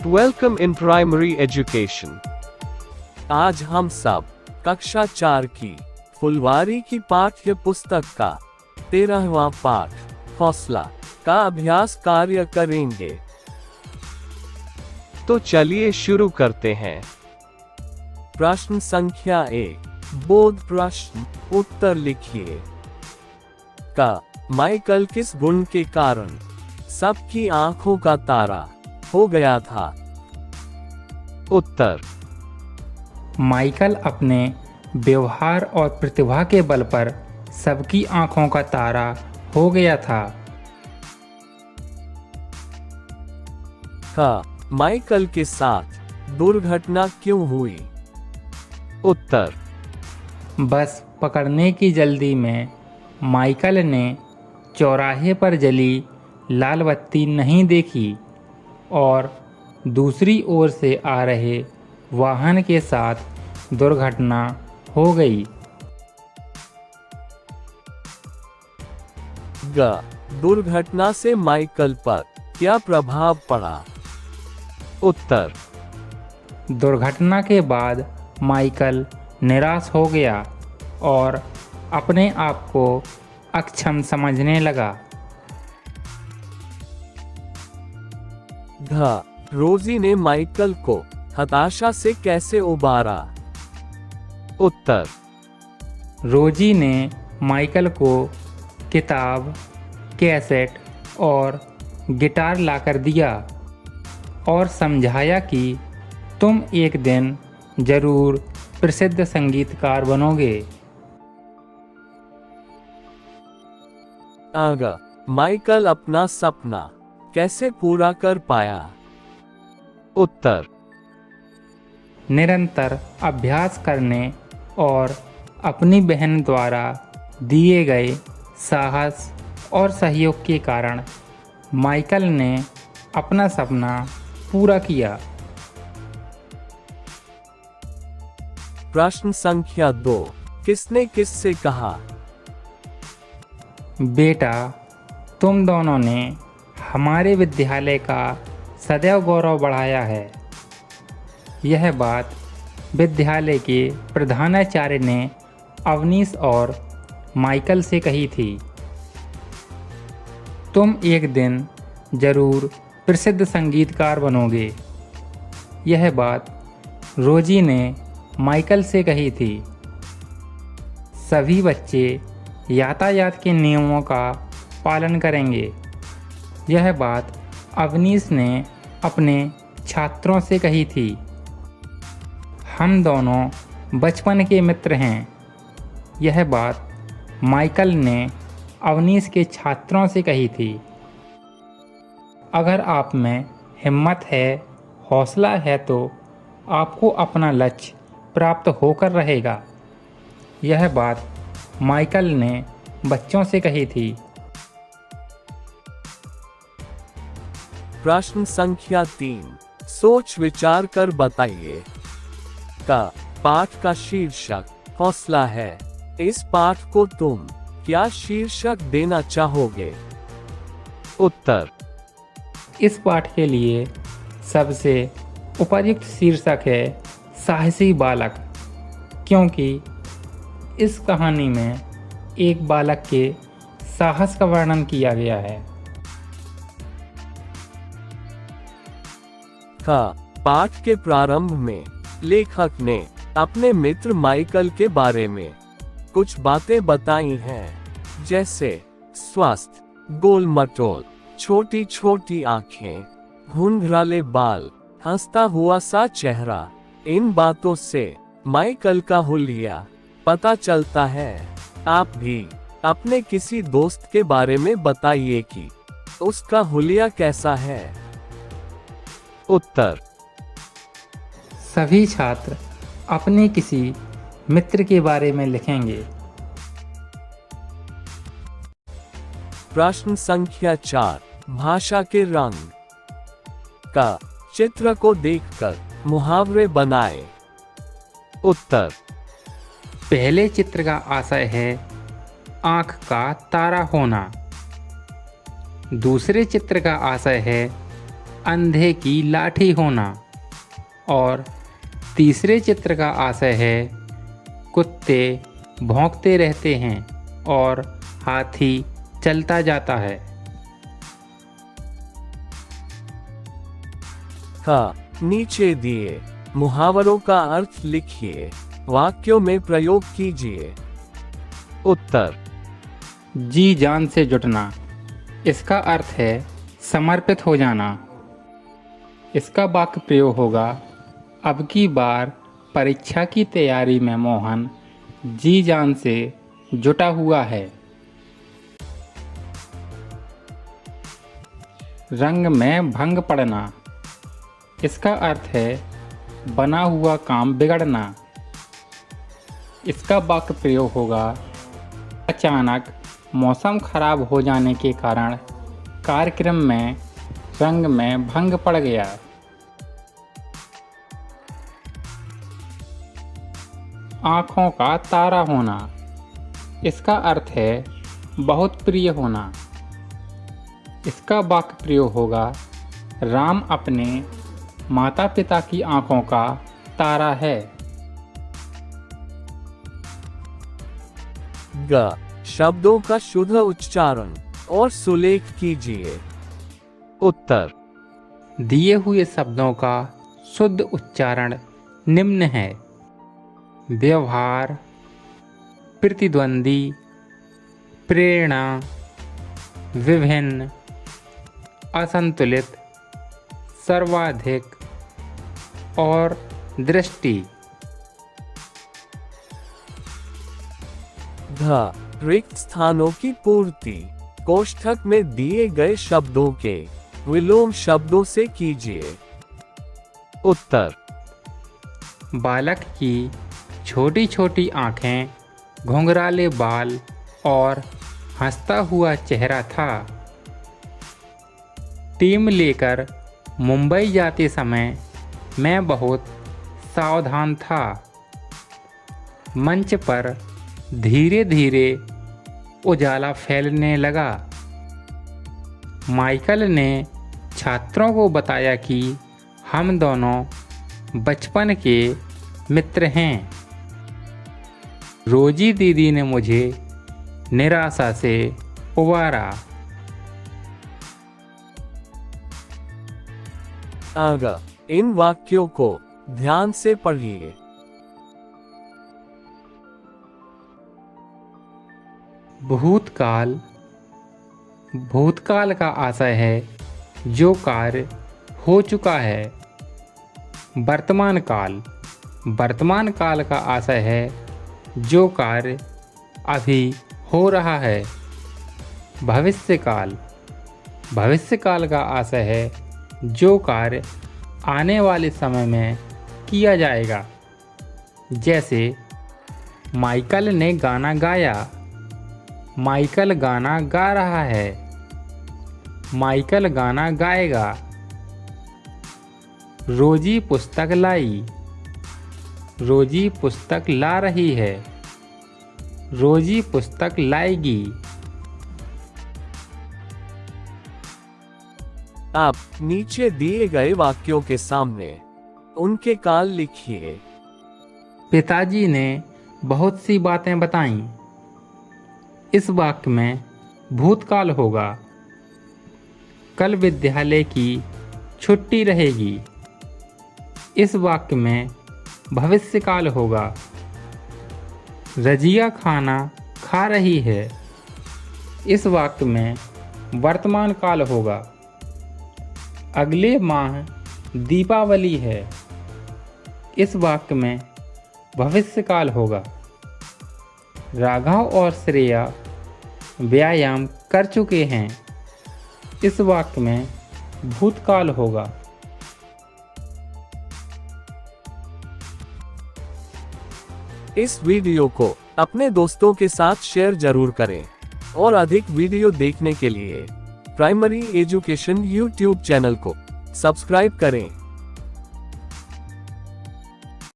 Welcome in primary education. आज हम सब कक्षा 4 की फुलवारी की पाठ्य पुस्तक का 13वां पाठ हौसला का अभ्यास कार्य करेंगे। तो चलिए शुरू करते हैं। प्रश्न संख्या 1 बोध प्रश्न उत्तर लिखिए। का माइकल किस गुण के कारण सबकी आंखों का तारा हो गया था? उत्तर, माइकल अपने व्यवहार और प्रतिभा के बल पर सबकी आंखों का तारा हो गया था। का माइकल के साथ दुर्घटना क्यों हुई? उत्तर, बस पकड़ने की जल्दी में माइकल ने चौराहे पर जली लाल बत्ती नहीं देखी और दूसरी ओर से आ रहे वाहन के साथ दुर्घटना हो गई। ग दुर्घटना से माइकल पर क्या प्रभाव पड़ा? उत्तर, दुर्घटना के बाद माइकल निराश हो गया और अपने आप को अक्षम समझने लगा। घ रोजी ने माइकल को हताशा से कैसे उबारा? उत्तर, रोजी ने माइकल को किताब, कैसेट और गिटार लाकर दिया और समझाया कि तुम एक दिन जरूर प्रसिद्ध संगीतकार बनोगे। आगा माइकल अपना सपना कैसे पूरा कर पाया? उत्तर, निरंतर अभ्यास करने और अपनी बहन द्वारा दिए गए साहस और सहयोग के कारण माइकल ने अपना सपना पूरा किया। प्रश्न संख्या 2 किसने किससे कहा? बेटा, तुम दोनों ने हमारे विद्यालय का सदैव गौरव बढ़ाया है। यह बात विद्यालय के प्रधानाचार्य ने अवनीश और माइकल से कही थी। तुम एक दिन जरूर प्रसिद्ध संगीतकार बनोगे। यह बात रोजी ने माइकल से कही थी। सभी बच्चे यातायात के नियमों का पालन करेंगे। यह बात अवनीश ने अपने छात्रों से कही थी। हम दोनों बचपन के मित्र हैं। यह बात माइकल ने अवनीश के छात्रों से कही थी। अगर आप में हिम्मत है, हौसला है तो आपको अपना लक्ष्य प्राप्त होकर रहेगा। यह बात माइकल ने बच्चों से कही थी। प्रश्न संख्या 3 सोच विचार कर बताइए। का पाठ का शीर्षक हौसला है। इस पाठ को तुम क्या शीर्षक देना चाहोगे? उत्तर, इस पाठ के लिए सबसे उपयुक्त शीर्षक है साहसी बालक, क्योंकि इस कहानी में एक बालक के साहस का वर्णन किया गया है। का पाठ के प्रारंभ में लेखक ने अपने मित्र माइकल के बारे में कुछ बातें बताई हैं, जैसे स्वस्थ, गोल मटोल, छोटी छोटी आंखें, घुंघराले बाल, हंसता हुआ सा चेहरा। इन बातों से माइकल का हुलिया पता चलता है। आप भी अपने किसी दोस्त के बारे में बताइए कि उसका हुलिया कैसा है। उत्तर, सभी छात्र अपने किसी मित्र के बारे में लिखेंगे। प्रश्न संख्या 4 भाषा के रंग। का चित्र को देखकर मुहावरे बनाएं। उत्तर, पहले चित्र का आशय है आँख का तारा होना। दूसरे चित्र का आशय है अंधे की लाठी होना। और तीसरे चित्र का आशय है कुत्ते भौंकते रहते हैं और हाथी चलता जाता है। नीचे दिए मुहावरों का अर्थ लिखिए, वाक्यों में प्रयोग कीजिए। उत्तर। जी जान से जुटना, इसका अर्थ है समर्पित हो जाना। इसका वाक्य प्रयोग होगा, अब की बार परीक्षा की तैयारी में मोहन जी जान से जुटा हुआ है। रंग में भंग पड़ना, इसका अर्थ है बना हुआ काम बिगड़ना। इसका वाक्य प्रयोग होगा, अचानक मौसम खराब हो जाने के कारण कार्यक्रम में रंग में भंग पड़ गया। आँखों का तारा होना, इसका अर्थ है बहुत प्रिय होना। इसका वाक्य प्रयोग होगा, राम अपने माता पिता की आँखों का तारा है। ग शब्दों का शुद्ध उच्चारण और सुलेख कीजिए। उत्तर। दिए हुए शब्दों का शुद्ध उच्चारण निम्न है: व्यवहार, प्रतिद्वंदी, प्रेरणा, विभिन्न, असंतुलित, सर्वाधिक और दृष्टि। ध रिक्त स्थानों की पूर्ति कोष्ठक में दिए गए शब्दों के विलोम शब्दों से कीजिए। उत्तर। बालक की छोटी छोटी आँखें, घुंघराले बाल और हंसता हुआ चेहरा था। टीम लेकर मुंबई जाते समय मैं बहुत सावधान था। मंच पर धीरे धीरे उजाला फैलने लगा। माइकल ने छात्रों को बताया कि हम दोनों बचपन के मित्र हैं। रोजी दीदी ने मुझे निराशा से उबारा। आगा इन वाक्यों को ध्यान से पढ़िए। भूतकाल, भूतकाल का आशय है जो कार्य हो चुका है। वर्तमान काल, वर्तमान काल का आशय है जो कार्य अभी हो रहा है। भविष्य काल, भविष्य काल का आशय है जो कार्य आने वाले समय में किया जाएगा। जैसे माइकल ने गाना गाया, माइकल गाना गा रहा है, माइकल गाना गाएगा। रोजी पुस्तक लाई, रोजी पुस्तक ला रही है, रोजी पुस्तक लाएगी। आप नीचे दिए गए वाक्यों के सामने उनके काल लिखिए। पिताजी ने बहुत सी बातें बताईं। इस वाक्य में भूतकाल होगा। कल विद्यालय की छुट्टी रहेगी। इस वाक्य में भविष्यकाल होगा। रजिया खाना खा रही है। इस वाक्य में वर्तमान काल होगा। अगले माह दीपावली है। इस वाक्य में भविष्यकाल होगा। राघव और श्रेया व्यायाम कर चुके हैं। इस वाक्य में भूतकाल होगा। इस वीडियो को अपने दोस्तों के साथ शेयर जरूर करें और अधिक वीडियो देखने के लिए प्राइमरी एजुकेशन यूट्यूब चैनल को सब्सक्राइब करें।